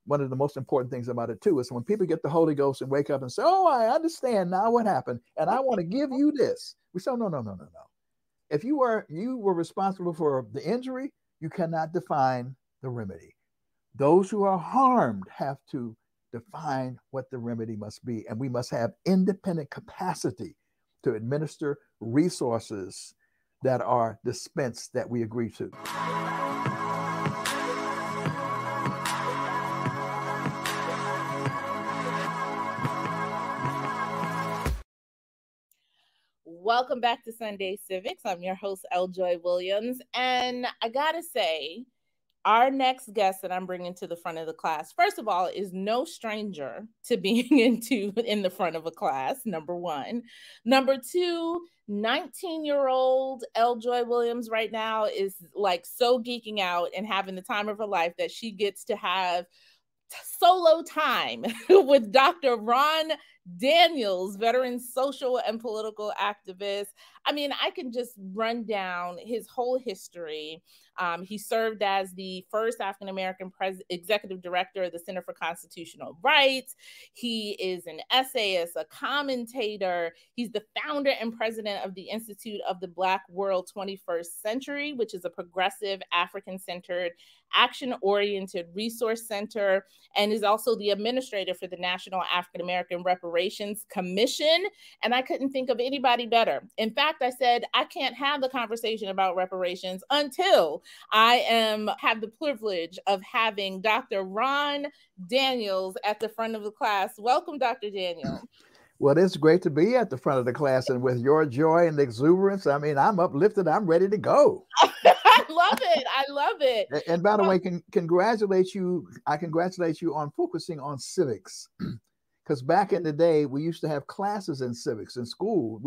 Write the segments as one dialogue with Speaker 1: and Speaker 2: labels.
Speaker 1: one of the most important things about it too is when people get the Holy Ghost and wake up and say, "Oh, I understand now what happened, and I want to give you this." We say, "No, no, no, no, no. If you were responsible for the injury, you cannot define the remedy. Those who are harmed have to define what the remedy must be, and we must have independent capacity to administer resources that are dispensed that we agree to."
Speaker 2: Welcome back to Sunday Civics. I'm your host, L-Joy Williams. And I gotta say, our next guest that I'm bringing to the front of the class, first of all, is no stranger to being in the front of a class, number one. Number two, 19-year-old L-Joy Williams right now is like so geeking out and having the time of her life that she gets to have solo time with Dr. Ron Daniels, veteran social and political activist. I mean, I can just run down his whole history. He served as the first African-American executive director of the Center for Constitutional Rights. He is an essayist, a commentator. He's the founder and president of the Institute of the Black World 21st Century, which is a progressive, African-centered, action-oriented resource center, and is also the administrator for the National African-American Reparations Commission. And I couldn't think of anybody better. In fact, I said, I can't have the conversation about reparations until I have the privilege of having Dr. Ron Daniels at the front of the class. Welcome, Dr. Daniels.
Speaker 1: Well, it's great to be at the front of the class, and with your joy and exuberance, I mean, I'm uplifted. I'm ready to go.
Speaker 2: I love it. I love it.
Speaker 1: And by the way, congratulate you. I congratulate you on focusing on civics, because back in the day, we used to have classes in civics in school.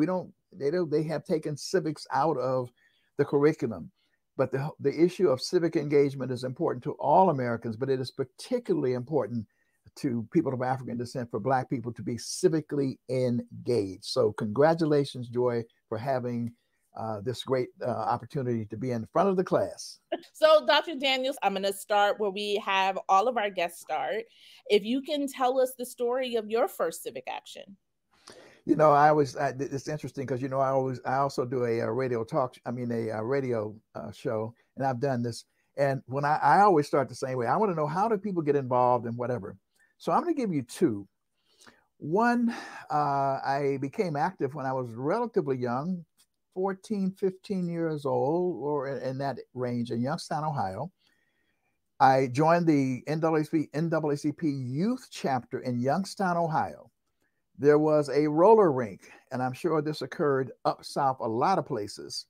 Speaker 1: They have taken civics out of the curriculum. But the issue of civic engagement is important to all Americans, but it is particularly important to people of African descent, for Black people to be civically engaged. So congratulations, Joy, for having this great opportunity to be in front of the class.
Speaker 2: So Dr. Daniels, I'm going to start where we have all of our guests start. If you can tell us the story of your first civic action.
Speaker 1: You know, it's interesting because, you know, I also do a radio show, and I've done this. And when I always start the same way, I want to know, how do people get involved in whatever? So I'm going to give you two. One, I became active when I was relatively young, 14, 15 years old, or in that range, in Youngstown, Ohio. I joined the NAACP youth chapter in Youngstown, Ohio. There was a roller rink, and I'm sure this occurred up south a lot of places,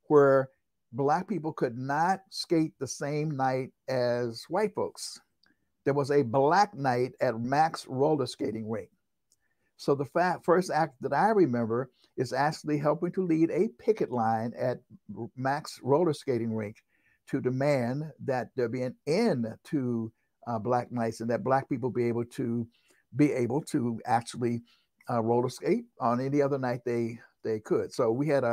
Speaker 1: where Black people could not skate the same night as white folks. There was a Black night at Max roller skating rink. So the first act that I remember is actually helping to lead a picket line at Max roller skating rink to demand that there be an end to Black nights, and that Black people be able to actually roller skate on any other night they could. So we had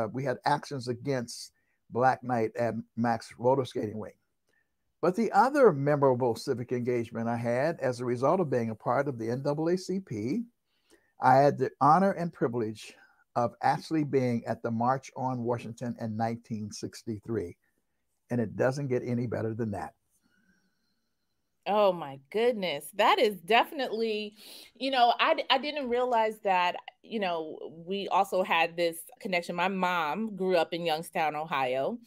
Speaker 1: actions against Black night at Max roller skating rink. But the other memorable civic engagement I had as a result of being a part of the NAACP, I had the honor and privilege of actually being at the March on Washington in 1963. And it doesn't get any better than that.
Speaker 2: Oh my goodness. That is definitely, you know, I didn't realize that, you know, we also had this connection. My mom grew up in Youngstown, Ohio.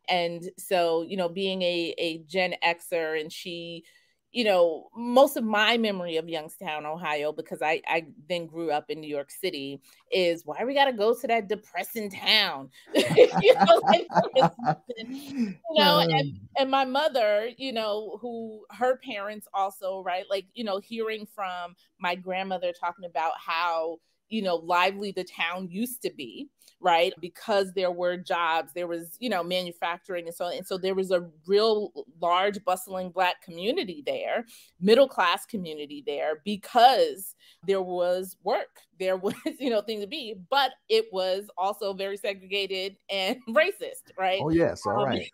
Speaker 2: And so, you know, being a Gen Xer, and she, you know, most of my memory of Youngstown, Ohio, because I then grew up in New York City, is why we got to go to that depressing town, and my mother, you know, who her parents also, right, like, you know, hearing from my grandmother talking about how, you know, lively the town used to be, right? Because there were jobs, there was, you know, manufacturing. And so there was a real large bustling Black community there, middle-class community there, because there was work, there was, you know, things to be, but it was also very segregated and racist, right?
Speaker 1: Oh, yes. All right.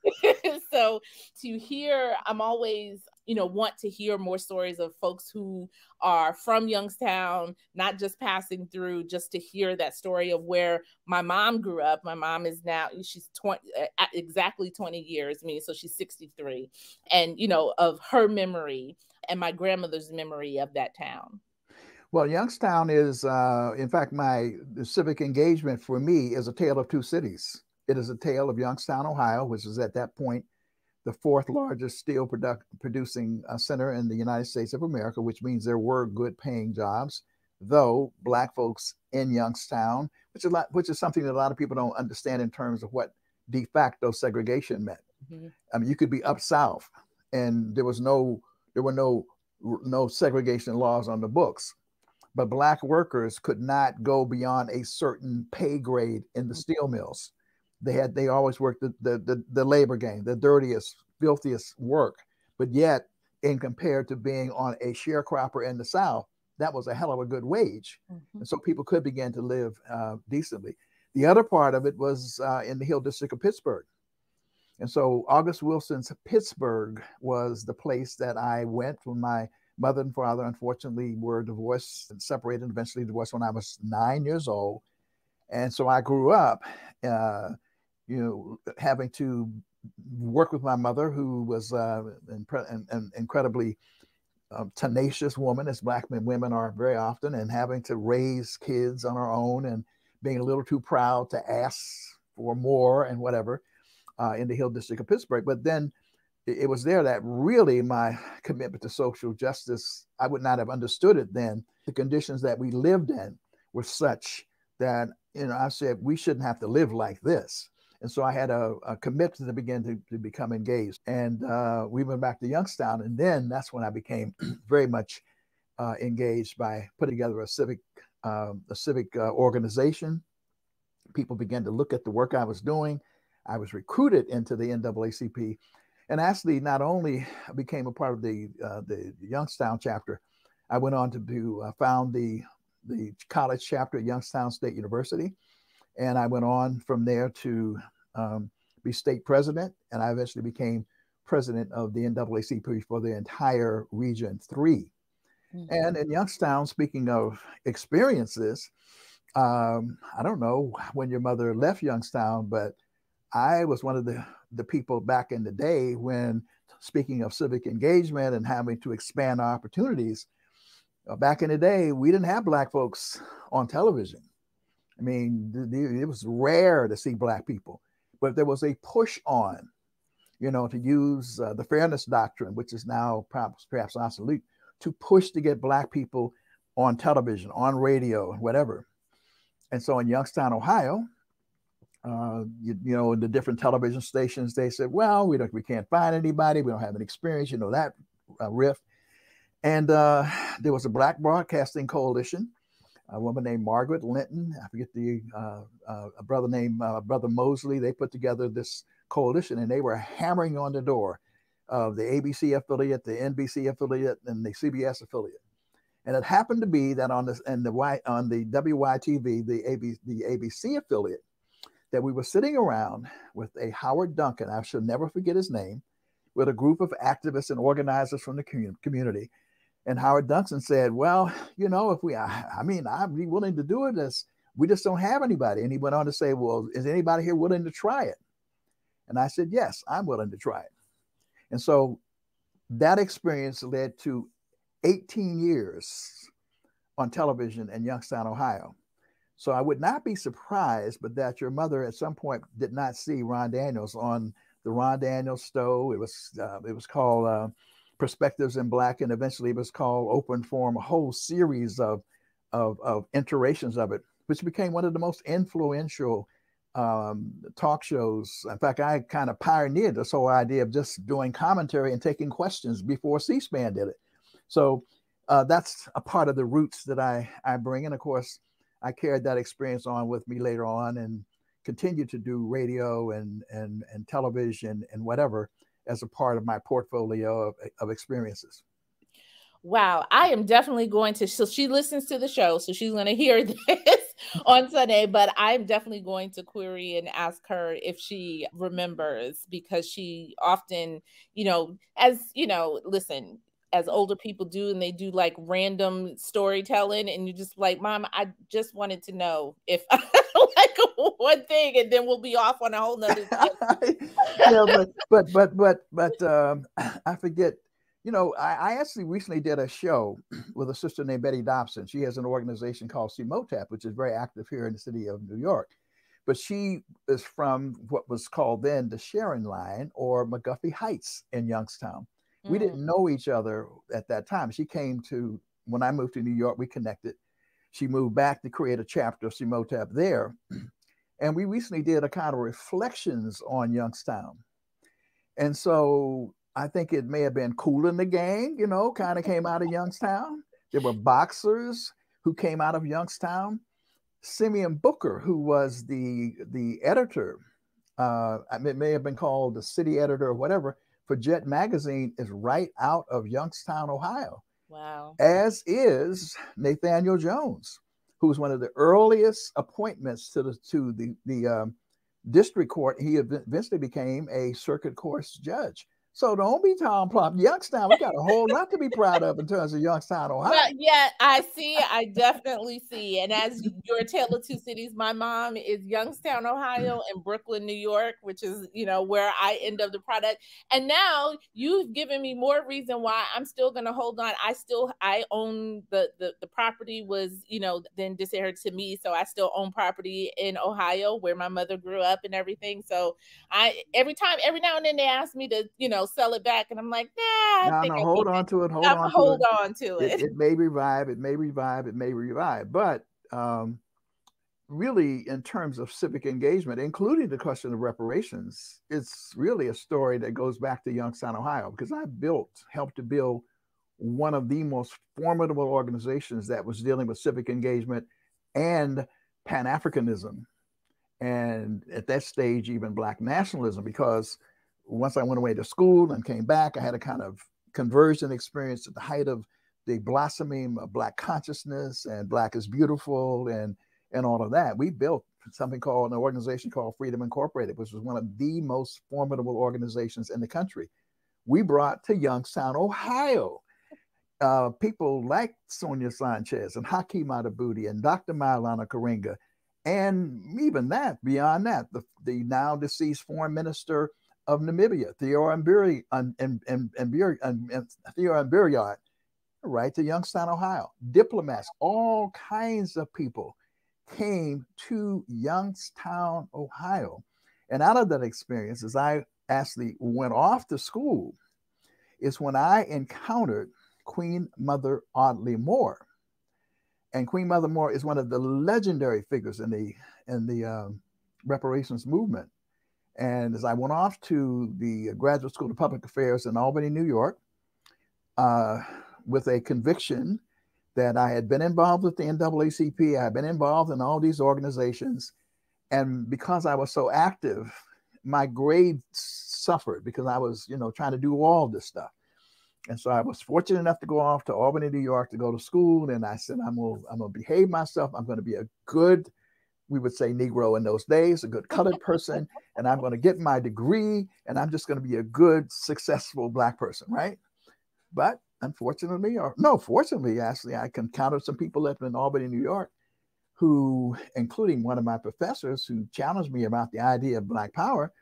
Speaker 2: So to hear, I'm always want to hear more stories of folks who are from Youngstown, not just passing through, just to hear that story of where my mom grew up. My mom is now, she's 20, exactly 20 years, so she's 63, and, of her memory and my grandmother's memory of that town.
Speaker 1: Well, Youngstown is, in fact, the civic engagement for me is a tale of two cities. It is a tale of Youngstown, Ohio, which was at that point the fourth largest steel producing center in the United States of America, which means there were good paying jobs, though Black folks in Youngstown, which is something that a lot of people don't understand in terms of what de facto segregation meant. Mm-hmm. I mean, you could be up south and there were no segregation laws on the books, but Black workers could not go beyond a certain pay grade in the steel mills. They always worked the labor game, the dirtiest, filthiest work. But yet, in compared to being on a sharecropper in the South, that was a hell of a good wage. Mm-hmm. And so people could begin to live decently. The other part of it was in the Hill District of Pittsburgh. And so August Wilson's Pittsburgh was the place that I went when my mother and father, unfortunately, were divorced and separated, eventually divorced when I was 9 years old. And so I grew up having to work with my mother, who was an incredibly tenacious woman, as Black men, women are very often, and having to raise kids on our own and being a little too proud to ask for more and whatever in the Hill District of Pittsburgh. But then it was there that really my commitment to social justice, I would not have understood it then. The conditions that we lived in were such that, I said, we shouldn't have to live like this. And so I had a commitment to begin to become engaged. And we went back to Youngstown. And then that's when I became very much engaged by putting together a civic organization. People began to look at the work I was doing. I was recruited into the NAACP. And actually, not only became a part of the Youngstown chapter, I went on to found the college chapter at Youngstown State University. And I went on from there to be state president, and I eventually became president of the NAACP for the entire Region 3. Mm-hmm. And in Youngstown, speaking of experiences, I don't know when your mother left Youngstown, but I was one of the people back in the day when, speaking of civic engagement and having to expand our opportunities, back in the day, we didn't have Black folks on television. I mean, it was rare to see Black people, but there was a push on, to use the fairness doctrine, which is now perhaps obsolete, to push to get Black people on television, on radio, whatever. And so in Youngstown, Ohio, in the different television stations, they said, well, we can't find anybody. We don't have any experience, that riff. And there was a Black Broadcasting Coalition, a woman named Margaret Linton. I forget a brother named Brother Mosley. They put together this coalition, and they were hammering on the door of the ABC affiliate, the NBC affiliate, and the CBS affiliate. And it happened to be that on the WYTV, the ABC affiliate, that we were sitting around with a Howard Duncan, I shall never forget his name, with a group of activists and organizers from the community. And Howard Duncan said, well, I'd be willing to do it, as we just don't have anybody. And he went on to say, well, is anybody here willing to try it? And I said, yes, I'm willing to try it. And so that experience led to 18 years on television in Youngstown, Ohio. So I would not be surprised, but that your mother at some point did not see Ron Daniels on the Ron Daniels show. It was called Perspectives in Black, and eventually it was called Open Forum, a whole series of iterations of it, which became one of the most influential talk shows. In fact, I kind of pioneered this whole idea of just doing commentary and taking questions before C-SPAN did it. So that's a part of the roots that I bring. And of course, I carried that experience on with me later on and continued to do radio and television and whatever as a part of my portfolio of experiences.
Speaker 2: Wow, I am definitely going to, so she listens to the show, so she's going to hear this. on Sunday, but I'm definitely going to query and ask her if she remembers, because she often, as listen, as older people do, and they do like random storytelling, and you just like, Mom, I just wanted to know if like one thing, and then we'll be off on a whole nother
Speaker 1: Yeah, but I forget. I actually recently did a show with a sister named Betty Dobson. She has an organization called CMOTAP, which is very active here in the city of New York. But she is from what was called then the Sharon Line, or McGuffey Heights in Youngstown. We didn't know each other at that time. She came to, when I moved to New York, we connected. She moved back to create a chapter of CMOTAP there. And we recently did a kind of reflections on Youngstown. And so I think it may have been Kool and the Gang, kind of came out of Youngstown. There were boxers who came out of Youngstown. Simeon Booker, who was the editor, it may have been called the city editor or whatever, for Jet Magazine, is right out of Youngstown, Ohio.
Speaker 2: Wow.
Speaker 1: As is Nathaniel Jones, who was one of the earliest appointments to the district court. He eventually became a circuit court judge. So don't be Tom Plum. Youngstown, we got a whole lot to be proud of in terms of Youngstown, Ohio.
Speaker 2: Well, yeah, I definitely see. And as your tale of two cities, my mom is Youngstown, Ohio, and Brooklyn, New York, which is, where I end up the product. And now you've given me more reason why I'm still going to hold on. I own the property was, then disinherited to me. So I still own property in Ohio where my mother grew up and everything. So every now and then they ask me to, sell it back. And I'm like, nah,
Speaker 1: no, hold on to it.
Speaker 2: Hold on to it.
Speaker 1: It may revive. But really, in terms of civic engagement, including the question of reparations, it's really a story that goes back to Youngstown, Ohio, because I helped to build one of the most formidable organizations that was dealing with civic engagement and Pan-Africanism. And at that stage, even Black nationalism, because once I went away to school and came back, I had a kind of conversion experience at the height of the blossoming of Black consciousness and Black is beautiful and all of that. We built something called an organization called Freedom Incorporated, which was one of the most formidable organizations in the country. We brought to Youngstown, Ohio, people like Sonia Sanchez and Hakeem Adabuti and Dr. Maulana Karenga, and even that, beyond that, the now deceased foreign minister of Namibia, Theo Mbiriat, right to Youngstown, Ohio. Diplomats, all kinds of people came to Youngstown, Ohio. And out of that experience, as I actually went off to school, is when I encountered Queen Mother Audley Moore. And Queen Mother Moore is one of the legendary figures in the reparations movement. And as I went off to the Graduate School of Public Affairs in Albany, New York, with a conviction that I had been involved with the NAACP, I had been involved in all these organizations. And because I was so active, my grades suffered because I was, trying to do all this stuff. And so I was fortunate enough to go off to Albany, New York to go to school. And I said, I'm gonna behave myself. I'm going to be a good, we would say Negro in those days, a good colored person. And I'm going to get my degree. And I'm just going to be a good, successful Black person, right? But unfortunately, fortunately, actually, I encountered some people up in Albany, New York, who, including one of my professors, who challenged me about the idea of Black power.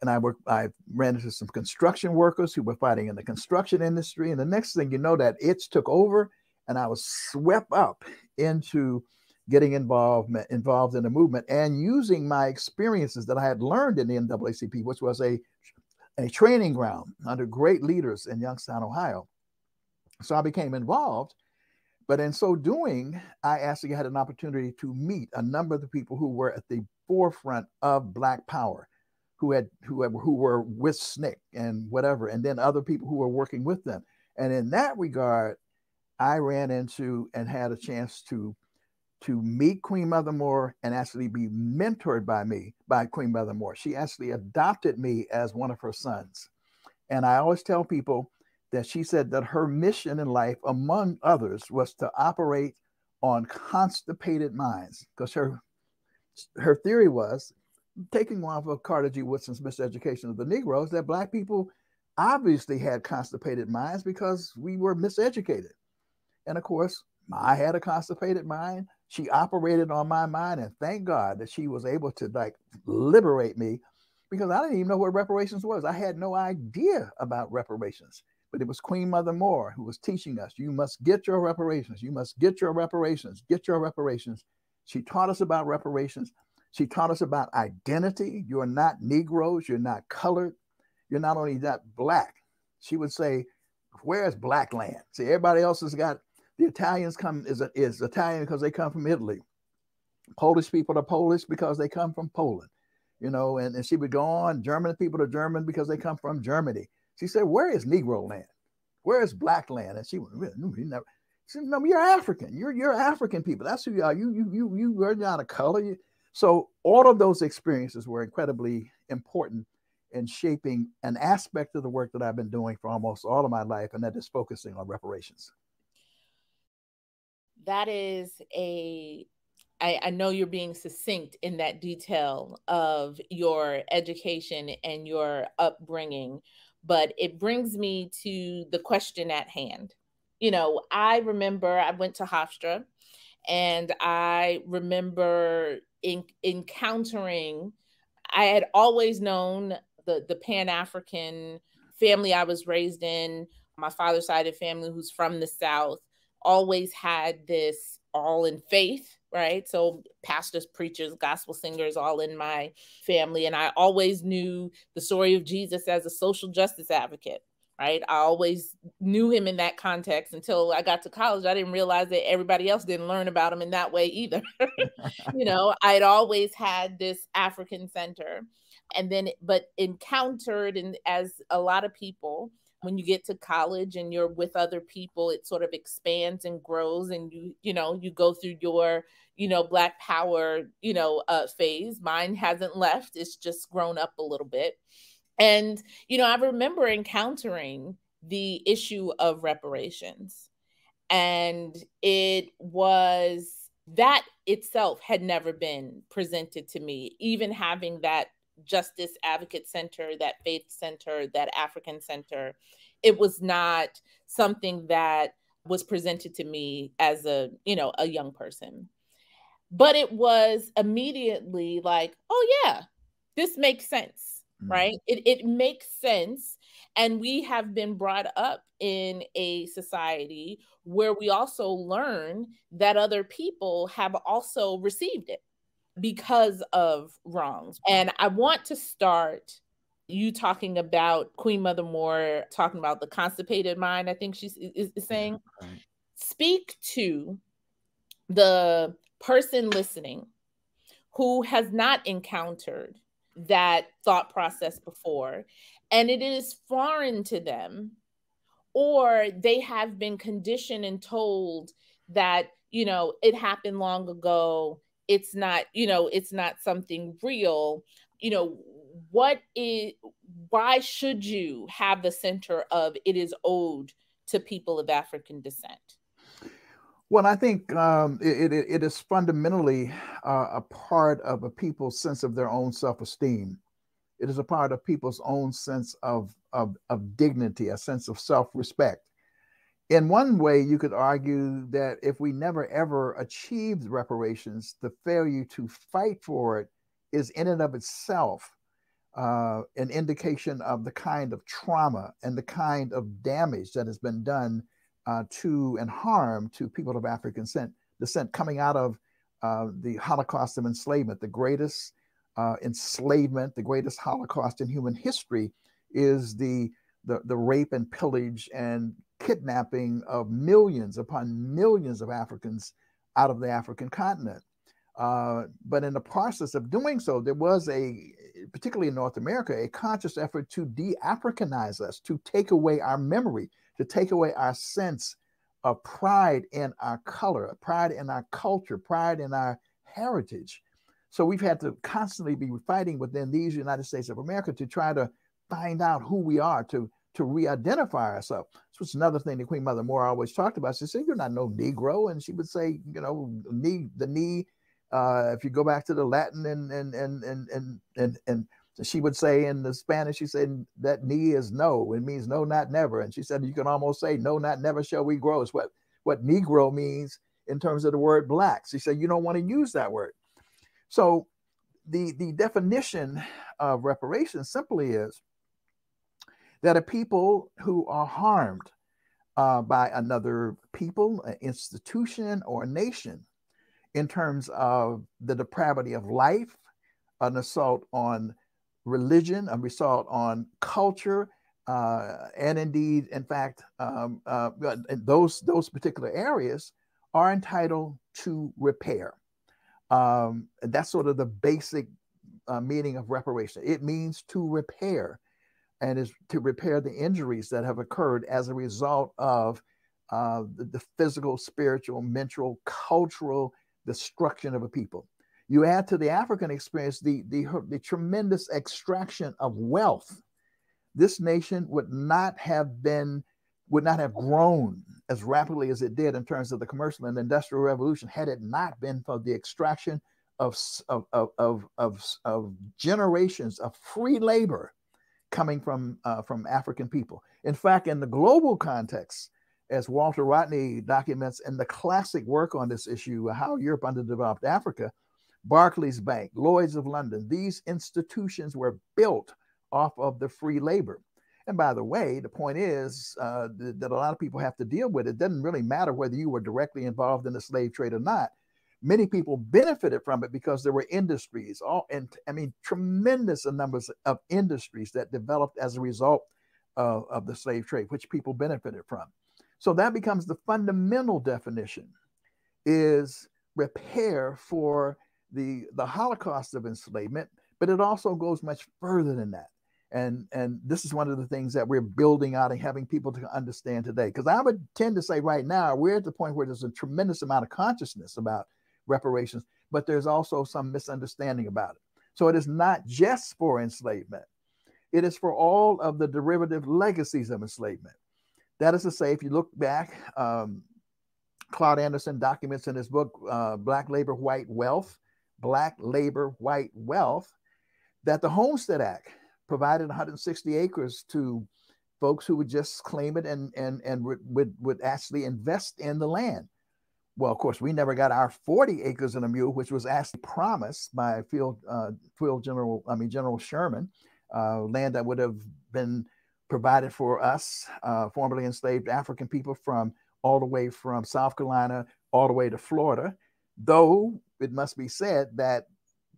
Speaker 1: And I ran into some construction workers who were fighting in the construction industry. And the next thing you know, that itch took over, and I was swept up into getting involved in the movement and using my experiences that I had learned in the NAACP, which was a training ground under great leaders in Youngstown, Ohio. So I became involved. But in so doing, I actually had an opportunity to meet a number of the people who were at the forefront of Black power, who were with SNCC and whatever, and then other people who were working with them. And in that regard, I ran into and had a chance to meet Queen Mother Moore and actually be mentored by Queen Mother Moore. She actually adopted me as one of her sons. And I always tell people that she said that her mission in life, among others, was to operate on constipated minds, because her theory was, taking off of Carter G. Woodson's Miseducation of the Negroes, that Black people obviously had constipated minds because we were miseducated. And of course, I had a constipated mind. She operated on my mind, and thank God that she was able to like liberate me, because I didn't even know what reparations was. I had no idea about reparations. But it was Queen Mother Moore who was teaching us, you must get your reparations. You must get your reparations. Get your reparations. She taught us about reparations. She taught us about identity. You're not Negroes. You're not colored. You're not only not Black. She would say, where's Black land? See, everybody else has got, the Italians is Italian because they come from Italy. Polish people are Polish because they come from Poland. You know, and she would go on, German people are German because they come from Germany. She said, where is Negro land? Where is Black land? And she went, she said, no, you're African. You're African people. That's who you are. You're not a color. So all of those experiences were incredibly important in shaping an aspect of the work that I've been doing for almost all of my life, and that is focusing on reparations.
Speaker 2: That is I know you're being succinct in that detail of your education and your upbringing, but it brings me to the question at hand. You know, I remember I went to Hofstra, and I remember encountering, I had always known the Pan-African family I was raised in, my father's side of family who's from the South, always had this all in faith, right? So pastors, preachers, gospel singers, all in my family. And I always knew the story of Jesus as a social justice advocate, right? I always knew him in that context until I got to college. I didn't realize that everybody else didn't learn about him in that way either. You know, I'd always had this African center, and then, but encountered, and as a lot of people, when you get to college and you're with other people, it sort of expands and grows, and you go through your, Black power, phase. Mine hasn't left. It's just grown up a little bit. And, I remember encountering the issue of reparations, and it was, that itself had never been presented to me, even having that Justice Advocate Center, that Faith Center, that African Center. It was not something that was presented to me as a young person. But it was immediately like, oh yeah, this makes sense, right? It makes sense. And we have been brought up in a society where we also learn that other people have also received it because of wrongs. And I want to start you talking about Queen Mother Moore, talking about the constipated mind, I think she's is saying. Yeah, right. Speak to the person listening who has not encountered that thought process before, and it is foreign to them, or they have been conditioned and told that, it happened long ago. It's not, it's not something real. Why should you have the center of it is owed to people of African descent?
Speaker 1: Well, I think it is fundamentally a part of a people's sense of their own self-esteem. It is a part of people's own sense of dignity, a sense of self-respect. In one way, you could argue that if we never ever achieved reparations, the failure to fight for it is in and of itself an indication of the kind of trauma and the kind of damage that has been done to and harm to people of African descent coming out of the Holocaust of enslavement. The greatest enslavement, the greatest Holocaust in human history is the rape and pillage and kidnapping of millions upon millions of Africans out of the African continent. But in the process of doing so, there was particularly in North America, a conscious effort to de-Africanize us, to take away our memory, to take away our sense of pride in our color, pride in our culture, pride in our heritage. So we've had to constantly be fighting within these United States of America to try to find out who we are, to re-identify ourselves. was another thing that Queen Mother Moore always talked about. She said, "You're not no Negro," and she would say, you know, the knee. If you go back to the Latin and she would say in the Spanish, she said that knee is no. It means no, not never. And she said you can almost say no, not never shall we grow. It's what Negro means in terms of the word black. She said you don't want to use that word. So the definition of reparations simply is that a people who are harmed by another people, an institution, or a nation in terms of the depravity of life, an assault on religion, an assault on culture, and indeed, in fact, those particular areas are entitled to repair. That's sort of the basic meaning of reparation. It means to repair, and is to repair the injuries that have occurred as a result of the physical, spiritual, mental, cultural destruction of a people. You add to the African experience the tremendous extraction of wealth. This nation would not have grown as rapidly as it did in terms of the commercial and industrial revolution had it not been for the extraction of generations of free labor coming from African people. In fact, in the global context, as Walter Rodney documents in the classic work on this issue, How Europe Underdeveloped Africa, Barclays Bank, Lloyd's of London, these institutions were built off of the free labor. And by the way, the point is that a lot of people have to deal with. It doesn't really matter whether you were directly involved in the slave trade or not. Many people benefited from it because there were industries, tremendous numbers of industries that developed as a result of the slave trade, which people benefited from. So that becomes the fundamental definition, is repair for the Holocaust of enslavement, but it also goes much further than that. And this is one of the things that we're building out and having people to understand today. Because I would tend to say right now, we're at the point where there's a tremendous amount of consciousness about reparations, but there's also some misunderstanding about it. So it is not just for enslavement. It is for all of the derivative legacies of enslavement. That is to say, if you look back, Claude Anderson documents in his book, Black Labor, White Wealth, that the Homestead Act provided 160 acres to folks who would just claim it and would actually invest in the land. Well, of course, we never got our 40 acres and a mule, which was actually promised by General Sherman, land that would have been provided for us, formerly enslaved African people, from all the way from South Carolina all the way to Florida. Though it must be said that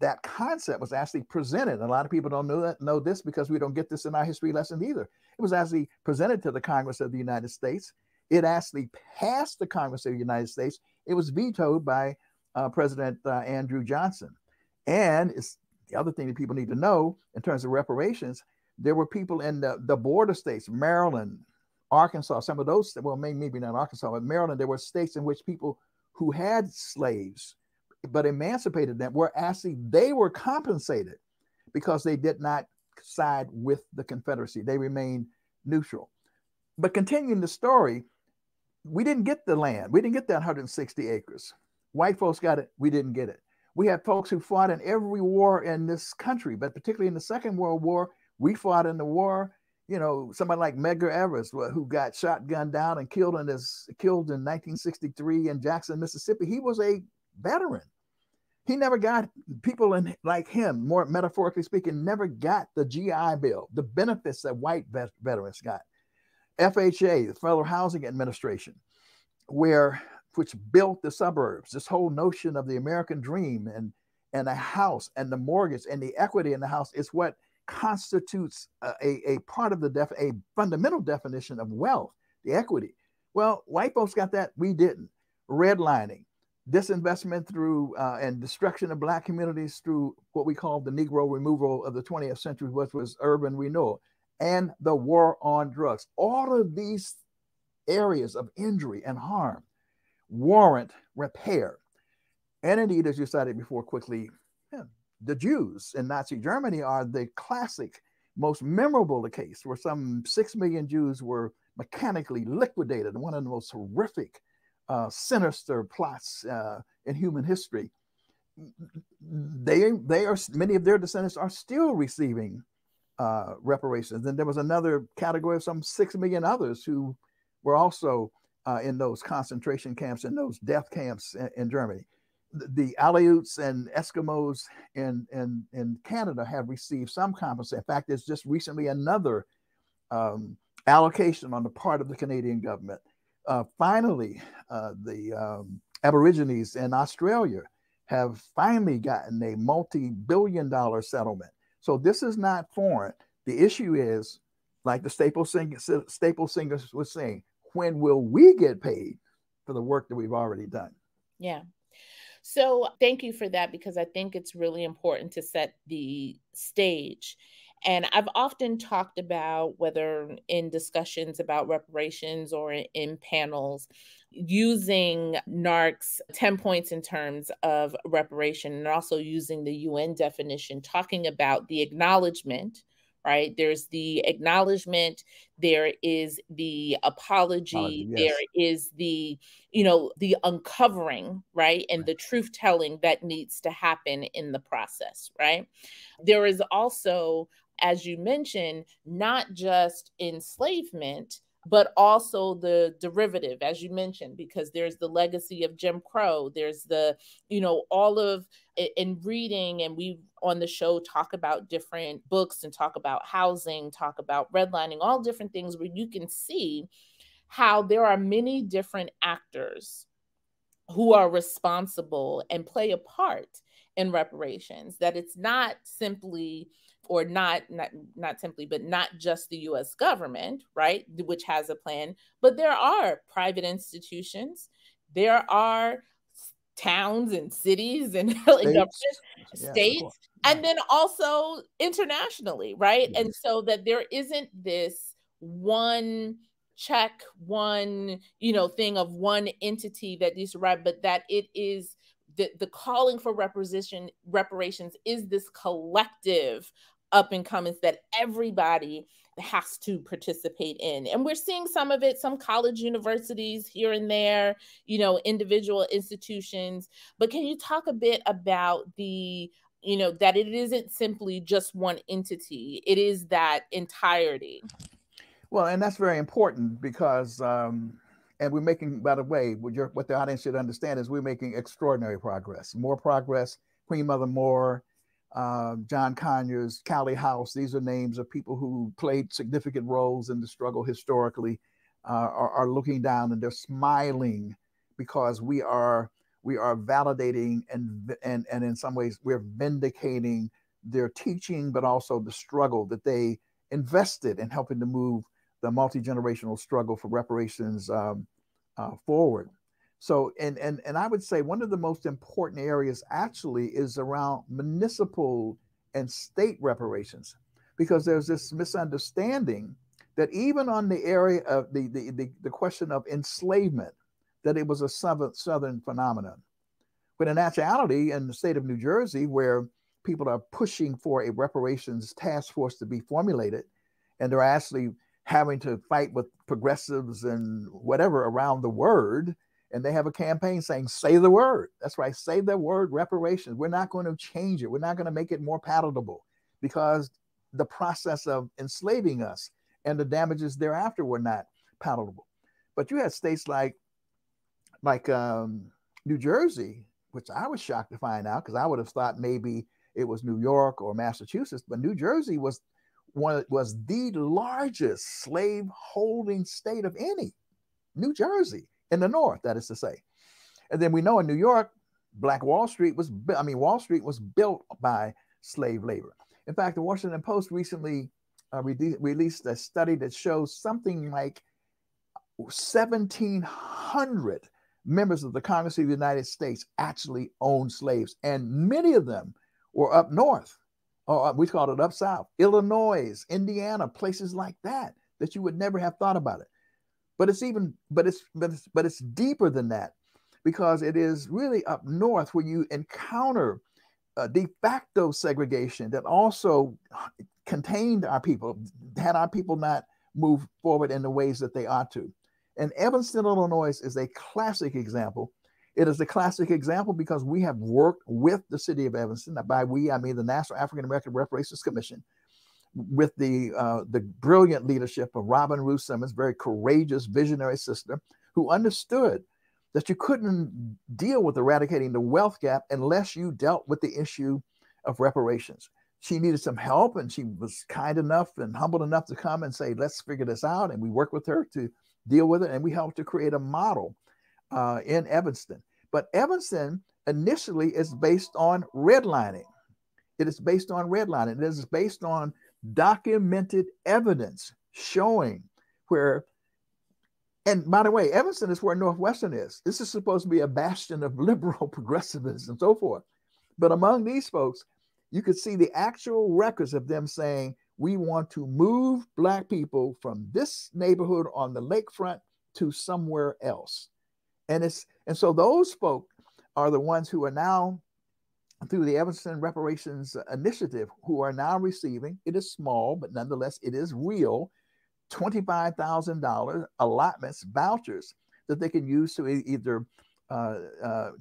Speaker 1: that concept was actually presented. A lot of people don't know this because we don't get this in our history lesson either. It was actually presented to the Congress of the United States. It actually passed the Congress of the United States. It was vetoed by President Andrew Johnson. And it's the other thing that people need to know in terms of reparations. There were people in the border states, Maryland, Arkansas, some of those, well, maybe not Arkansas, but Maryland, there were states in which people who had slaves but emancipated them they were compensated because they did not side with the Confederacy. They remained neutral. But continuing the story, we didn't get the land. We didn't get that 160 acres. White folks got it. We didn't get it. We had folks who fought in every war in this country, but particularly in the Second World War, we fought in the war. You know, somebody like Medgar Evers, who got shotgunned down and killed in 1963 in Jackson, Mississippi. He was a veteran. He never got, people like him, more metaphorically speaking, never got the GI Bill, the benefits that white veterans got. FHA, the Federal Housing Administration, which built the suburbs, this whole notion of the American dream and a house and the mortgage and the equity in the house is what constitutes a part of a fundamental definition of wealth, the equity. Well, white folks got that. We didn't. Redlining, disinvestment through and destruction of Black communities through what we call the Negro removal of the 20th century, which was urban renewal, and the war on drugs. All of these areas of injury and harm warrant repair. And indeed, as you cited before quickly, the Jews in Nazi Germany are the classic, most memorable case, where some 6 million Jews were mechanically liquidated, one of the most horrific, sinister plots in human history. They are, many of their descendants are still receiving reparations. And there was another category of some 6 million others who were also in those concentration camps and those death camps in Germany. The Aleuts and Eskimos in Canada have received some compensation. In fact, there's just recently another allocation on the part of the Canadian government. Finally, the Aborigines in Australia have finally gotten a multi-billion-dollar settlement. So this is not foreign. The issue is, like the Staple Singers was saying, when will we get paid for the work that we've already done?
Speaker 2: Yeah. So thank you for that, because I think it's really important to set the stage. And I've often talked about, whether in discussions about reparations or in panels, using NAARC's 10 points in terms of reparation, and also using the UN definition, talking about the acknowledgement, right? There's the acknowledgement, there is the apology,
Speaker 1: Yes.
Speaker 2: there is the, the uncovering, right? And the truth telling that needs to happen in the process, right? There is also, as you mentioned, not just enslavement, but also the derivative, as you mentioned, because there's the legacy of Jim Crow. There's the, all of, in reading, and we on the show talk about different books and talk about housing, talk about redlining, all different things where you can see how there are many different actors who are responsible and play a part in reparations, that it's not simply, or not simply, but not just the US government, right, which has a plan, but there are private institutions, there are towns and cities and states, and then also internationally, right? Yes. And so that there isn't this one check, one, thing of one entity that needs to write, but that it is the calling for reparations is this collective up and comings that everybody has to participate in. And we're seeing some of it, some college universities here and there, individual institutions. But can you talk a bit about the, that it isn't simply just one entity, it is that entirety?
Speaker 1: Well, and that's very important because, and we're making, by the way, what the audience should understand is we're making extraordinary progress, more progress. Queen Mother Moore, John Conyers, Callie House, these are names of people who played significant roles in the struggle historically, are looking down and they're smiling because we are validating and in some ways we're vindicating their teaching, but also the struggle that they invested in helping to move the multi-generational struggle for reparations forward. So, and I would say one of the most important areas actually is around municipal and state reparations, because there's this misunderstanding that even on the area of the question of enslavement, that it was a Southern phenomenon. But in actuality, in the state of New Jersey, where people are pushing for a reparations task force to be formulated, and they're actually having to fight with progressives and whatever around the word, and they have a campaign saying, say the word. That's right, say the word reparations. We're not going to change it. We're not going to make it more palatable, because the process of enslaving us and the damages thereafter were not palatable. But you had states like New Jersey, which I was shocked to find out, because I would have thought maybe it was New York or Massachusetts, but New Jersey was the largest slave holding state of any. New Jersey, in the North, that is to say. And then we know in New York, Wall Street was built by slave labor. In fact, the Washington Post recently released a study that shows something like 1,700 members of the Congress of the United States actually owned slaves, and many of them were up north, or we called it up south, Illinois, Indiana, places like that you would never have thought about it. But it's deeper than that, because it is really up north where you encounter de facto segregation that also contained our people, had our people not move forward in the ways that they ought to. And Evanston, Illinois is a classic example. It is a classic example because we have worked with the city of Evanston. By we, I mean the National African American Reparations Commission, with the brilliant leadership of Robin Ruth Simmons, very courageous, visionary sister, who understood that you couldn't deal with eradicating the wealth gap unless you dealt with the issue of reparations. She needed some help, and she was kind enough and humble enough to come and say, let's figure this out. And we worked with her to deal with it, and we helped to create a model in Evanston. But Evanston initially is based on redlining. It is based on redlining. It is based on documented evidence showing where, and by the way, Evanston is where Northwestern is. This is supposed to be a bastion of liberal progressivism and so forth. But among these folks, you could see the actual records of them saying, we want to move Black people from this neighborhood on the lakefront to somewhere else. And so those folk are the ones who are now, through the Evanston Reparations Initiative, who are now receiving, it is small, but nonetheless, it is real, $25,000 allotments, vouchers that they can use to either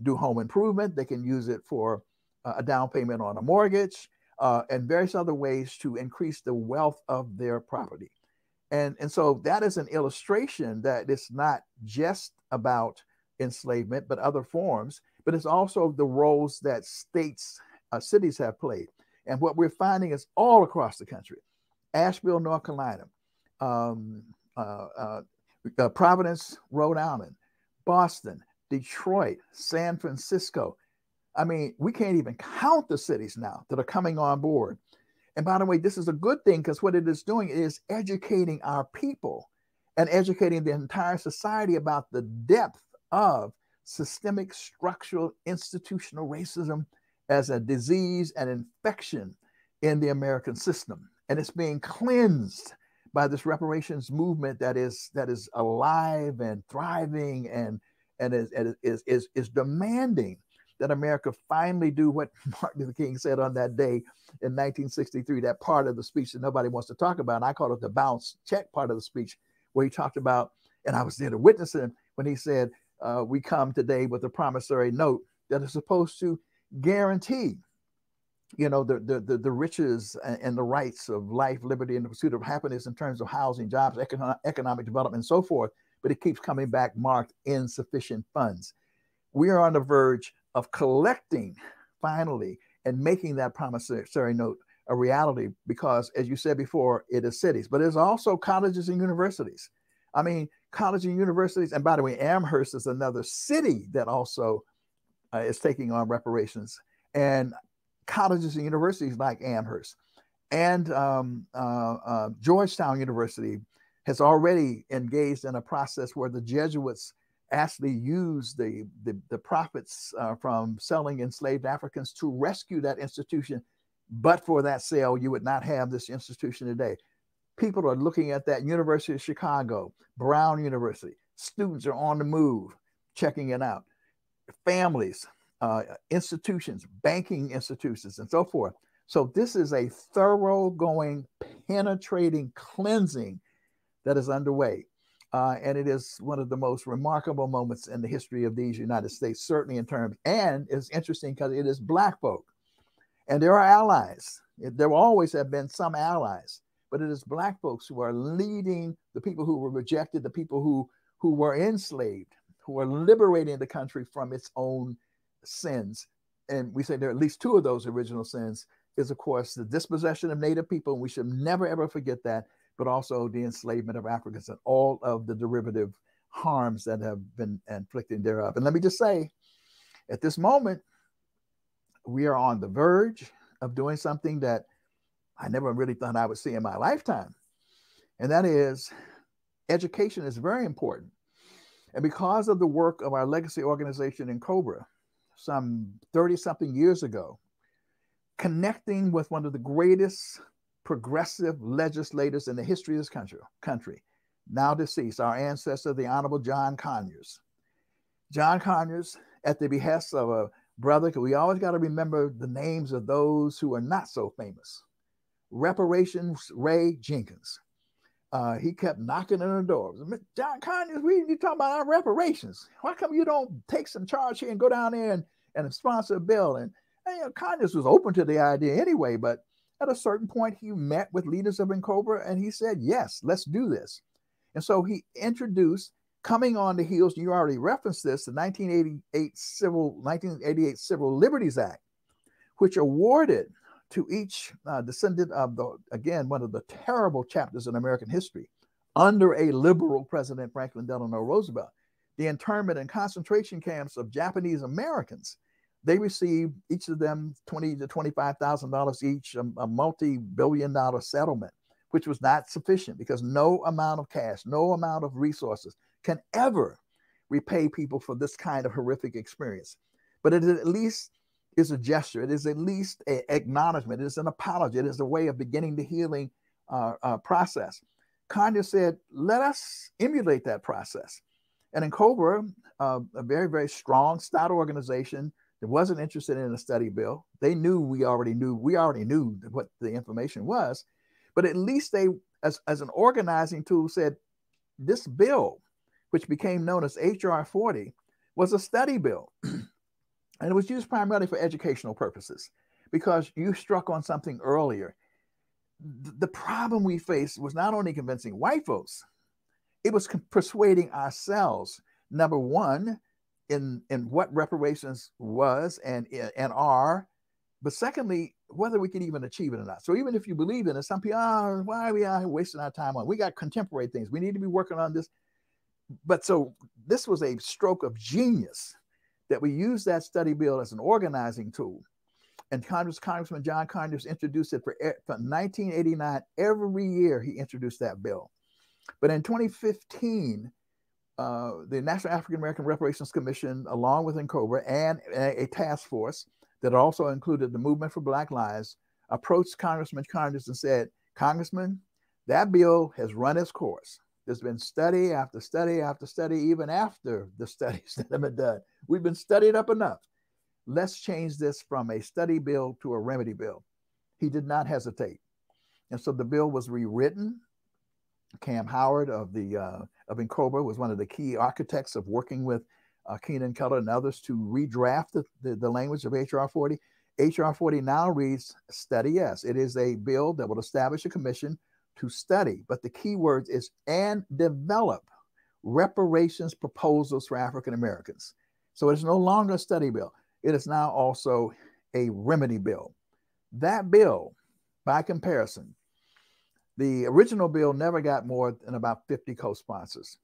Speaker 1: do home improvement, they can use it for a down payment on a mortgage, and various other ways to increase the wealth of their property. And so that is an illustration that it's not just about enslavement, but other forms, but it's also the roles that cities have played. And what we're finding is all across the country, Asheville, North Carolina, Providence, Rhode Island, Boston, Detroit, San Francisco. I mean, we can't even count the cities now that are coming on board. And by the way, this is a good thing because what it is doing is educating our people and educating the entire society about the depth of systemic, structural, institutional racism as a disease and infection in the American system. And it's being cleansed by this reparations movement that is alive and thriving and is demanding that America finally do what Martin Luther King said on that day in 1963, that part of the speech that nobody wants to talk about. And I call it the bounce check part of the speech, where he talked about, and I was there to witness it, when he said, we come today with a promissory note that is supposed to guarantee, the riches and the rights of life, liberty, and the pursuit of happiness in terms of housing, jobs, economic development, and so forth. But it keeps coming back marked insufficient funds. We are on the verge of collecting finally and making that promissory note a reality because, as you said before, it is cities, but it's also colleges and universities. I mean, colleges and universities, and by the way, Amherst is another city that also is taking on reparations, and colleges and universities like Amherst and Georgetown University has already engaged in a process where the Jesuits actually use the profits from selling enslaved Africans to rescue that institution. But for that sale, you would not have this institution today. People are looking at that. University of Chicago, Brown University, students are on the move, checking it out. Families, institutions, banking institutions, and so forth. So this is a thoroughgoing, penetrating cleansing that is underway. And it is one of the most remarkable moments in the history of these United States, certainly in terms, and it's interesting because it is Black folk. And there are allies. There will always have been some allies, but it is Black folks who are leading the people who were rejected, the people who were enslaved, who are liberating the country from its own sins. And we say there are at least two of those original sins is, of course, the dispossession of Native people. And we should never, ever forget that, but also the enslavement of Africans and all of the derivative harms that have been inflicted thereof. And let me just say, at this moment, we are on the verge of doing something that I never really thought I would see in my lifetime. And that is, education is very important. And because of the work of our legacy organization in Cobra, some 30-something years ago, connecting with one of the greatest progressive legislators in the history of this country, now deceased, our ancestor, the Honorable John Conyers. John Conyers, at the behest of a brother, because we always got to remember the names of those who are not so famous. Reparations Ray Jenkins. he kept knocking on the door. John Conyers, you talking about our reparations. Why come you don't take some charge here and go down there and sponsor a bill? And Conyers was open to the idea anyway, but at a certain point, he met with leaders of NCOBRA and he said, yes, let's do this. And so he introduced, coming on the heels, you already referenced this, the 1988 Civil Liberties Act, which awarded to each descendant of one of the terrible chapters in American history, under a liberal President Franklin Delano Roosevelt, the internment and concentration camps of Japanese Americans. They received, each of them, $20,000 to $25,000 each, a multi-billion-dollar settlement, which was not sufficient because no amount of cash, no amount of resources can ever repay people for this kind of horrific experience. But it at least is a gesture. It is at least an acknowledgement. It is an apology. It is a way of beginning the healing process. Conyers said, let us emulate that process. And in NCOBRA, a very, very strong, stout organization that wasn't interested in a study bill. They knew we already knew what the information was, but at least they, as an organizing tool, said this bill, which became known as HR 40, was a study bill. And it was used primarily for educational purposes, because you struck on something earlier. The problem we faced was not only convincing white folks, it was persuading ourselves, number one, in what reparations was and are, but secondly, whether we can even achieve it or not. So even if you believe in it, some people, why are we out here wasting our time on? We got contemporary things. We need to be working on this. But so this was a stroke of genius that we used that study bill as an organizing tool. And Congressman John Conyers introduced it for 1989. Every year he introduced that bill. But in 2015, the National African American Reparations Commission, along with NCOBRA and a task force that also included the Movement for Black Lives, approached Congressman Conyers and said, Congressman, that bill has run its course. There's been study after study after study, even after the studies that have been done. We've been studied up enough. Let's change this from a study bill to a remedy bill. He did not hesitate. And so the bill was rewritten. Cam Howard of NCOBRA was one of the key architects of working with Keenan Keller and others to redraft the language of HR 40. HR 40 now reads, study yes. It is a bill that will establish a commission to study, but the key word is and develop reparations proposals for African Americans. So it's no longer a study bill. It is now also a remedy bill. That bill, by comparison, the original bill never got more than about 50 co-sponsors.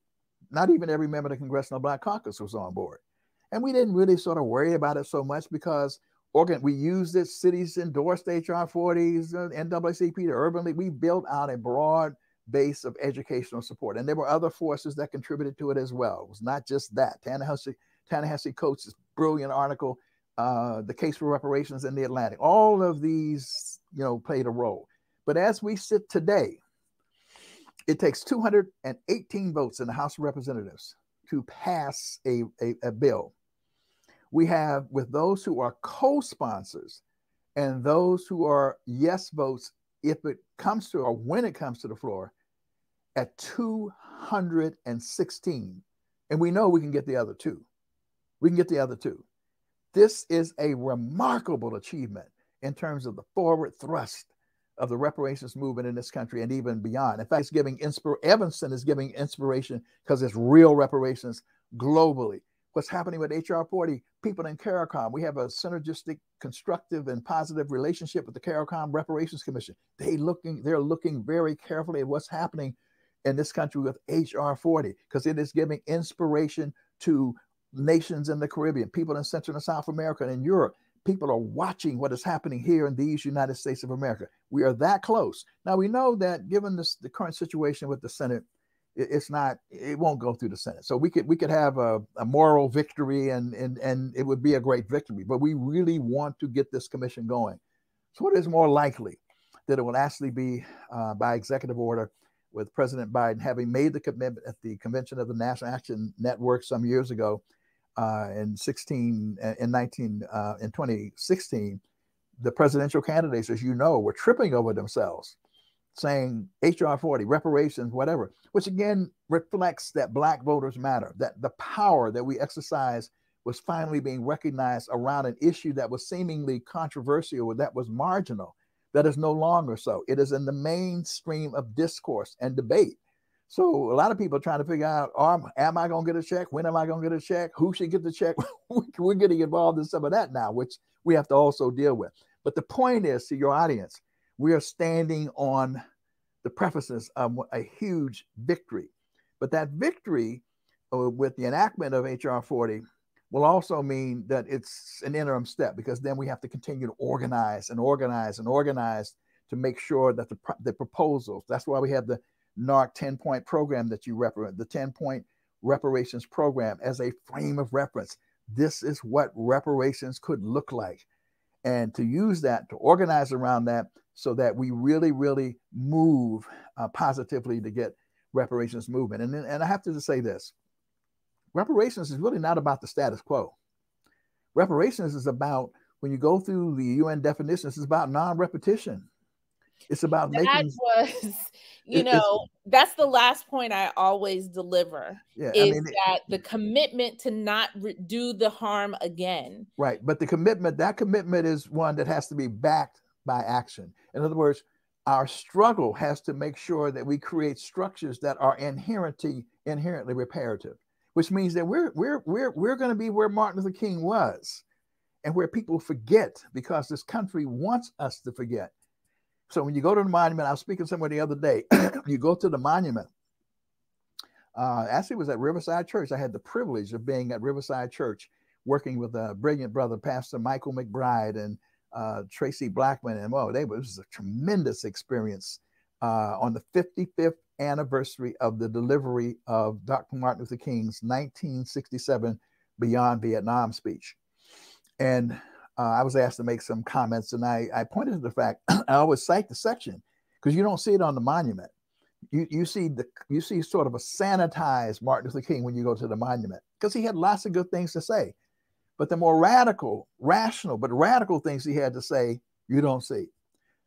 Speaker 1: Not even every member of the Congressional Black Caucus was on board. And we didn't really sort of worry about it so much because we used it, cities endorsed HR 40s, NAACP, the Urban League. We built out a broad base of educational support. And there were other forces that contributed to it as well. It was not just that. Ta-Nehisi Coates' brilliant article, The Case for Reparations in the Atlantic. All of these, played a role. But as we sit today, it takes 218 votes in the House of Representatives to pass a bill. We have, with those who are co-sponsors and those who are yes votes, if it comes to, or when it comes to the floor, at 216. And we know we can get the other two. This is a remarkable achievement in terms of the forward thrust of the reparations movement in this country and even beyond. In fact, Evanston is giving inspiration because it's real reparations globally. What's happening with HR 40, people in CARICOM, we have a synergistic, constructive, and positive relationship with the CARICOM Reparations Commission. They're looking very carefully at what's happening in this country with HR 40 because it is giving inspiration to nations in the Caribbean, people in Central and South America and in Europe. People are watching what is happening here in these United States of America. We are that close. Now, we know that given the current situation with the Senate, it won't go through the Senate. So we could have a moral victory and it would be a great victory, but we really want to get this commission going. So what is more likely that it will actually be by executive order with President Biden having made the commitment at the convention of the National Action Network some years ago in 2016, the presidential candidates, as you know, were tripping over themselves, saying HR 40, reparations, whatever, which again reflects that Black voters matter, that the power that we exercise was finally being recognized around an issue that was seemingly controversial, that was marginal, that is no longer so. It is in the mainstream of discourse and debate. So a lot of people are trying to figure out, am I going to get a check? When am I going to get a check? Who should get the check? We're getting involved in some of that now, which we have to also deal with. But the point is, to your audience, we are standing on the prefaces of a huge victory. But that victory with the enactment of HR 40 will also mean that it's an interim step, because then we have to continue to organize and organize and organize to make sure that the proposals, that's why we have the NAARC 10-point program that you represent, the 10-point reparations program as a frame of reference. This is what reparations could look like. And to use that, to organize around that, so that we really, really move positively to get reparations movement. And I have to just say this, reparations is really not about the status quo. Reparations is about, when you go through the UN definitions, it's about non-repetition. It's about making...
Speaker 2: that's the last point I always deliver, that the commitment to not do the harm again.
Speaker 1: Right. But that commitment is one that has to be backed by action. In other words, our struggle has to make sure that we create structures that are inherently reparative, which means that we're going to be where Martin Luther King was, and where people forget, because this country wants us to forget. So when you go to the monument, I was speaking to someone the other day, you go to the monument. Actually, it was at Riverside Church. I had the privilege of being at Riverside Church, working with a brilliant brother, Pastor Michael McBride, and Tracy Blackman. And it was a tremendous experience on the 55th anniversary of the delivery of Dr. Martin Luther King's 1967 Beyond Vietnam speech. And I was asked to make some comments, and I pointed to the fact, I always cite the section, because you don't see it on the monument. You see sort of a sanitized Martin Luther King when you go to the monument, because he had lots of good things to say. But the more rational, but radical things he had to say, you don't see.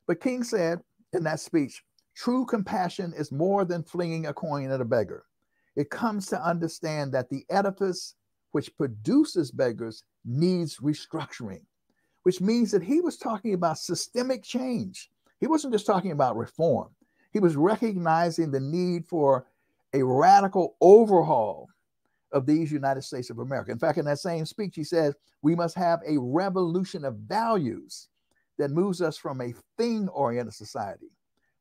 Speaker 1: But King said in that speech, true compassion is more than flinging a coin at a beggar. It comes to understand that the edifice which produces beggars needs restructuring, which means that he was talking about systemic change. He wasn't just talking about reform. He was recognizing the need for a radical overhaul of these United States of America. In fact, in that same speech, he says, we must have a revolution of values that moves us from a thing-oriented society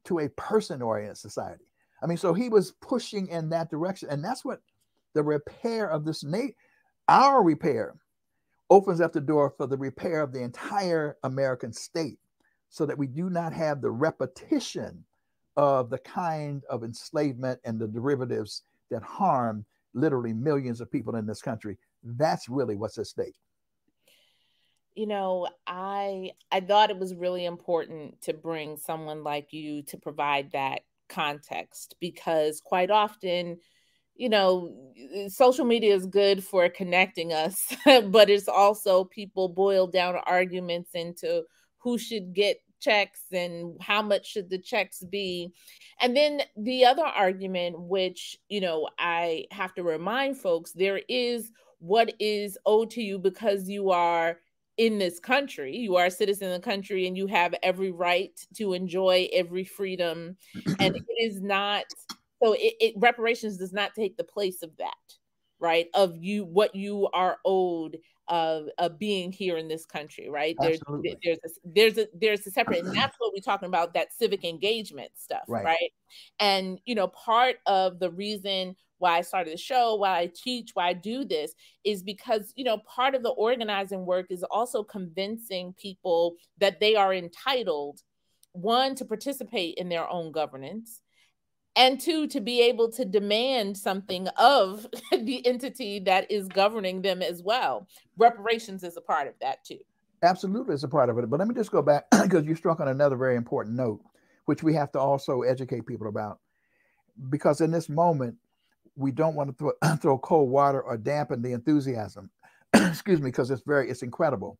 Speaker 1: to a person-oriented society. I mean, so he was pushing in that direction. And that's what the repair of this our repair opens up the door for the repair of the entire American state, so that we do not have the repetition of the kind of enslavement and the derivatives that harm literally millions of people in this country. That's really what's at stake.
Speaker 2: I thought it was really important to bring someone like you to provide that context, because quite often, social media is good for connecting us, but it's also people boil down arguments into who should get checks and how much should the checks be. And then the other argument, which, I have to remind folks, there is what is owed to you because you are in this country, you are a citizen of the country, and you have every right to enjoy every freedom. And it is not, so reparations does not take the place of that, right? Of what you are owed of being here in this country, right? There's a separate, and that's what we're talking about, that civic engagement stuff, right? And part of the reason why I started the show, why I teach, why I do this, is because part of the organizing work is also convincing people that they are entitled, one, to participate in their own governance, and two, to be able to demand something of the entity that is governing them as well. Reparations is a part of that too.
Speaker 1: Absolutely, it's a part of it. But let me just go back, because you struck on another very important note, which we have to also educate people about. Because in this moment, we don't want to throw cold water or dampen the enthusiasm. Excuse me, because it's incredible.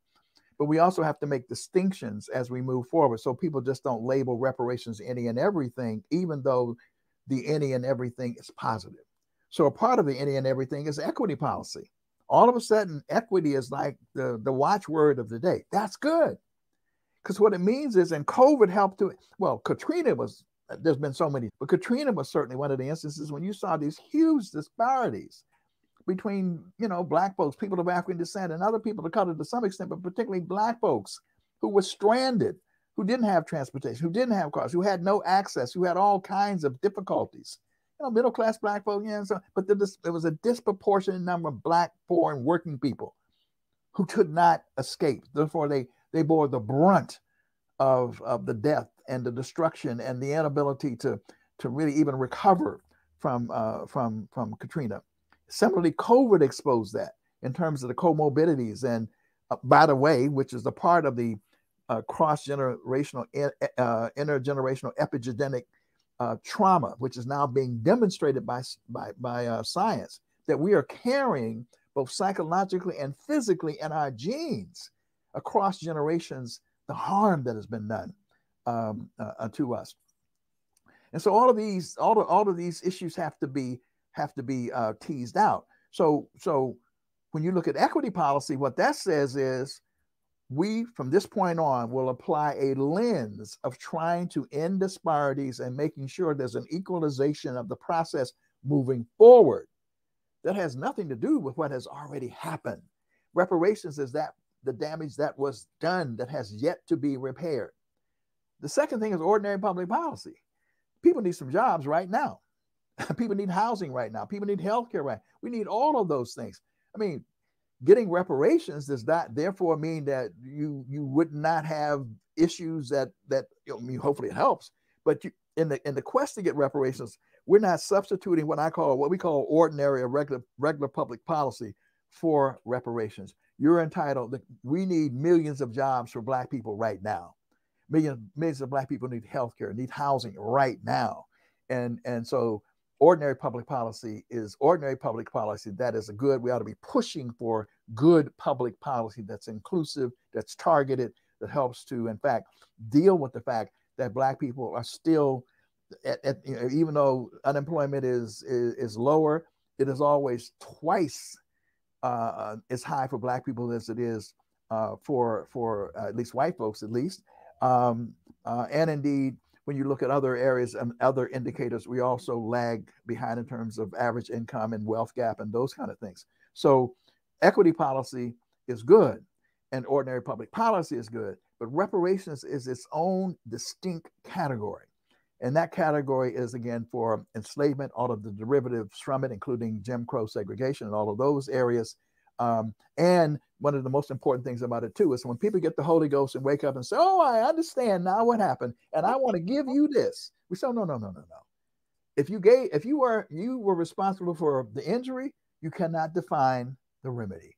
Speaker 1: but we also have to make distinctions as we move forward. So people just don't label reparations any and everything, even though the any and everything is positive. So a part of the any and everything is equity policy. All of a sudden, equity is like the watchword of the day. That's good. Because what it means is, and COVID helped to, well, Katrina was, there's been so many, but Katrina was certainly one of the instances when you saw these huge disparities between, Black folks, people of African descent, and other people of color to some extent, but particularly Black folks who were stranded, who didn't have transportation, who didn't have cars, who had no access, who had all kinds of difficulties. Middle-class Black folks, but there was a disproportionate number of Black, poor, and working people who could not escape. Therefore, they bore the brunt of the death and the destruction and the inability to really even recover from Katrina. Similarly, COVID exposed that in terms of the comorbidities. And by the way, which is a part of the cross-generational, intergenerational epigenetic trauma, which is now being demonstrated by science, that we are carrying both psychologically and physically in our genes across generations, the harm that has been done to us. And so all of these issues have to be teased out. So when you look at equity policy, what that says is we, from this point on, will apply a lens of trying to end disparities and making sure there's an equalization of the process moving forward. That has nothing to do with what has already happened. Reparations is that the damage that was done that has yet to be repaired. The second thing is ordinary public policy. People need some jobs right now. People need housing right now. People need healthcare right now. We need all of those things. I mean, getting reparations does not therefore mean that you would not have issues that hopefully it helps. But in the quest to get reparations, we're not substituting what we call ordinary or regular public policy for reparations. You're entitled. We need millions of jobs for Black people right now. Millions of Black people need healthcare, need housing right now, and so ordinary public policy is ordinary public policy. That is a good. We ought to be pushing for good public policy that's inclusive, that's targeted, that helps to, in fact, deal with the fact that Black people are still, even though unemployment is lower, it is always twice as high for Black people as it is for at least white folks, at least. And indeed, when you look at other areas and other indicators, we also lag behind in terms of average income and wealth gap and those kind of things. So equity policy is good and ordinary public policy is good, but reparations is its own distinct category. And that category is, again, for enslavement, all of the derivatives from it, including Jim Crow segregation and all of those areas. And one of the most important things about it, too, is when people get the Holy Ghost and wake up and say, oh, I understand now what happened, and I want to give you this. We say, no. If you were responsible for the injury, you cannot define the remedy.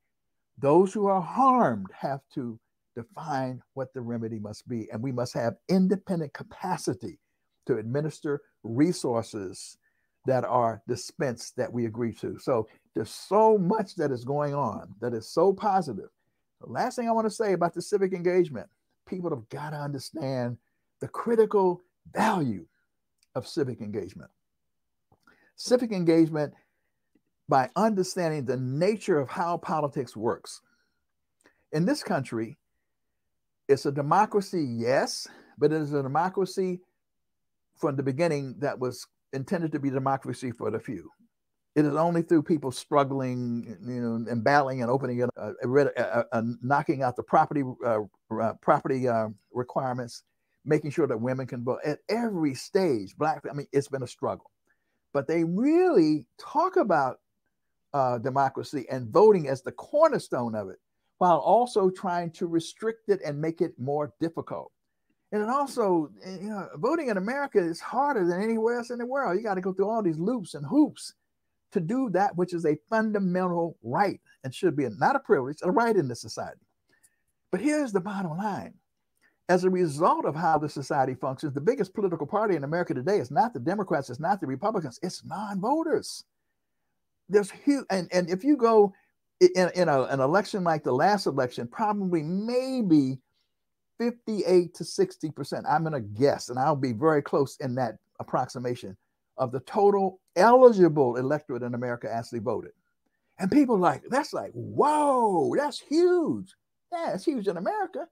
Speaker 1: Those who are harmed have to define what the remedy must be. And we must have independent capacity to administer resources that are dispensed that we agree to. So there's so much that is going on that is so positive. The last thing I want to say about the civic engagement, people have got to understand the critical value of civic engagement. Civic engagement, by understanding the nature of how politics works. In this country, it's a democracy, yes, but it is a democracy from the beginning that was intended to be democracy for the few. It is only through people struggling, and battling and opening knocking out the property requirements, making sure that women can vote at every stage. It's been a struggle, but they really talk about democracy and voting as the cornerstone of it, while also trying to restrict it and make it more difficult. And also, voting in America is harder than anywhere else in the world. You got to go through all these loops and hoops to do that, which is a fundamental right and should be not a privilege, a right in this society. But here's the bottom line. As a result of how the society functions, the biggest political party in America today is not the Democrats, it's not the Republicans, it's non-voters. There's huge, and if you go in an election like the last election, probably maybe 58 to 60%, I'm going to guess, and I'll be very close in that approximation, of the total eligible electorate in America actually voted. And people that's like, whoa, that's huge. Yeah, it's huge in America.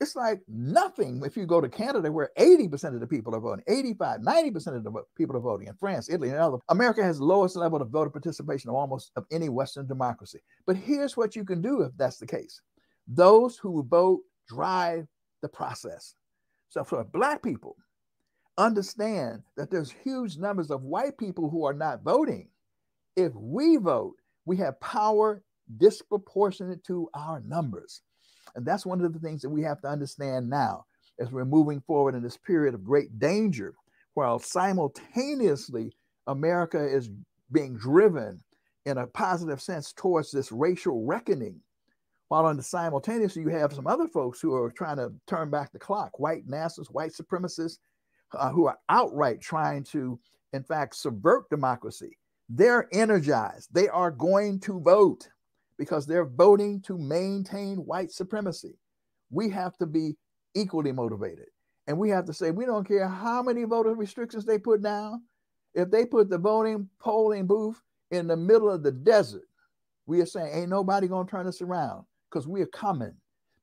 Speaker 1: It's like nothing if you go to Canada, where 80% of the people are voting, 85, 90% of the people are voting. In France, Italy, and other. America has the lowest level of voter participation of any Western democracy. But here's what you can do if that's the case. Those who vote drive the process. So for Black people, understand that there's huge numbers of white people who are not voting. If we vote, we have power disproportionate to our numbers. And that's one of the things that we have to understand now as we're moving forward in this period of great danger, while simultaneously America is being driven in a positive sense towards this racial reckoning. While on the simultaneously, you have some other folks who are trying to turn back the clock, white nationalists, white supremacists, who are outright trying to, in fact, subvert democracy. They're energized. They are going to vote because they're voting to maintain white supremacy. We have to be equally motivated. And we have to say, we don't care how many voter restrictions they put down. If they put the polling booth in the middle of the desert, we are saying, ain't nobody going to turn us around, because we are coming,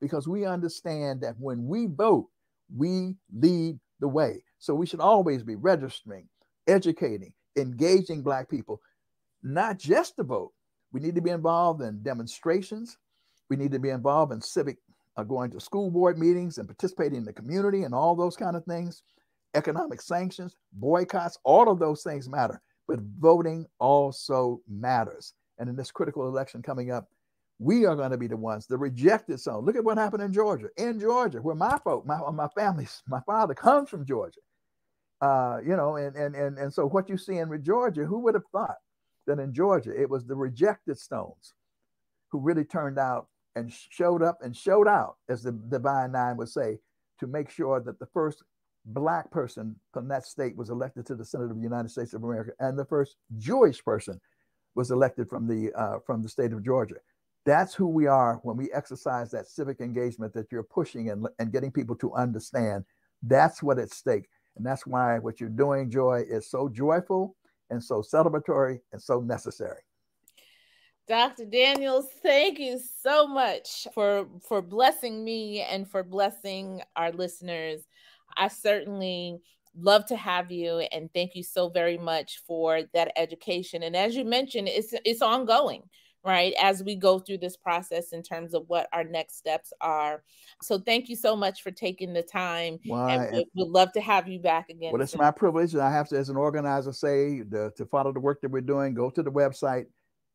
Speaker 1: because we understand that when we vote, we lead the way. So we should always be registering, educating, engaging Black people, not just to vote. We need to be involved in demonstrations. We need to be involved in civic, going to school board meetings and participating in the community and all those kind of things. Economic sanctions, boycotts, all of those things matter. But voting also matters. And in this critical election coming up, we are going to be the ones, the rejected zone. Look at what happened in Georgia. In Georgia, where my father comes from Georgia. And so what you see in Georgia, who would have thought that in Georgia it was the rejected stones who really turned out and showed up and showed out, as the Divine Nine would say, to make sure that the first Black person from that state was elected to the Senate of the United States of America, and the first Jewish person was elected from the state of Georgia. That's who we are when we exercise that civic engagement that you're pushing and getting people to understand. That's what's at stake. And that's why what you're doing, Joy, is so joyful and so celebratory and so necessary.
Speaker 2: Dr. Daniels, thank you so much for blessing me and for blessing our listeners. I certainly love to have you, and thank you so very much for that education. And as you mentioned, it's ongoing, right, as we go through this process in terms of what our next steps are. So thank you so much for taking the time. And we'd love to have you back again.
Speaker 1: Well, it's my privilege. And I have to, as an organizer, say to follow the work that we're doing, go to the website.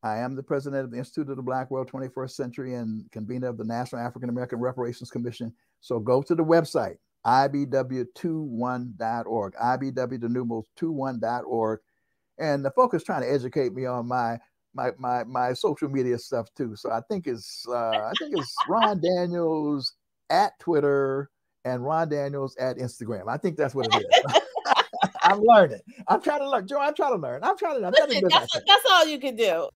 Speaker 1: I am the president of the Institute of the Black World 21st Century and convener of the National African American Reparations Commission. So go to the website, ibw21.org, IBW, the numerals 21.org. And the folks trying to educate me on my social media stuff too. So I think it's Ron Daniels at Twitter and Ron Daniels at Instagram. I think that's what it is. I'm learning. I'm trying to learn. Joe, I'm trying to learn.
Speaker 2: That's all you can do.